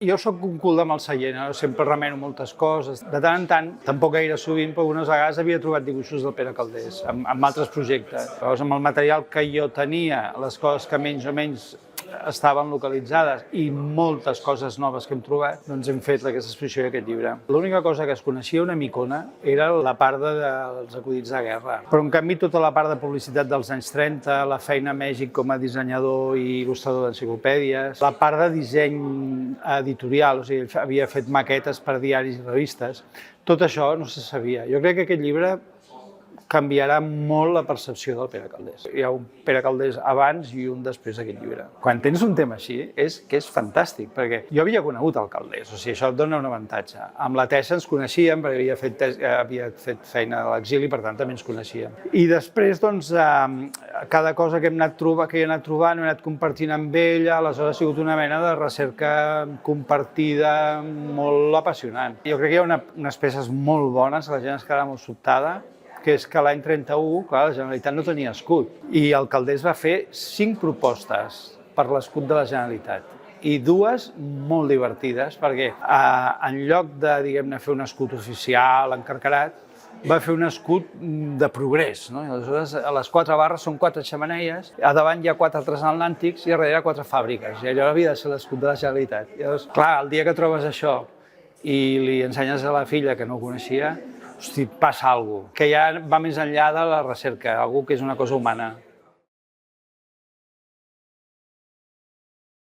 Jo sóc un cul de mal seient, sempre remeno moltes coses. De tant en tant, tampoc gaire sovint, però algunes vegades havia trobat dibuixos del Pere Calders, amb altres projectes. Llavors, amb el material que jo tenia, les coses que menys o menys estaven localitzades i moltes coses noves que hem trobat, doncs hem fet aquesta exposició i aquest llibre. L'única cosa que es coneixia una micona era la part dels acudits de guerra, però en canvi tota la part de publicitat dels anys 30, la feina a Mèxic com a dissenyador i il·lustrador d'enciclopèdies, la part de disseny editorial, o sigui, havia fet maquetes per diaris i revistes, tot això no se sabia. Jo crec que aquest llibre canviarà molt la percepció del Pere Calders. Hi ha un Pere Calders abans i un després d'aquest llibre. Quan tens un tema així, és que és fantàstic, perquè jo havia conegut el Calders, o sigui, això et dona un avantatge. Amb la Tessa ens coneixíem, perquè havia fet feina a l'exili, per tant també ens coneixíem. I després, doncs, cada cosa que he anat trobant, he anat compartint amb ella, aleshores ha sigut una mena de recerca compartida molt apassionant. Jo crec que hi ha unes peces molt bones, la gent es quedarà molt sobtada, que és que l'any 31, clar, la Generalitat no tenia escut. I el Calders va fer 5 propostes per l'escut de la Generalitat. I 2 molt divertides, perquè en lloc de, diguem-ne, fer un escut oficial, encarcarat, va fer un escut de progrés. No? I aleshores, a les 4 barres són 4 xemeneies, a davant hi ha 4 transatlàntics i a darrere 4 fàbriques. I allò havia de ser l'escut de la Generalitat. I llavors, clar, el dia que trobes això i li ensenyes a la filla que no ho coneixia, hosti, passa alguna cosa, que ja va més enllà de la recerca, alguna que és una cosa humana.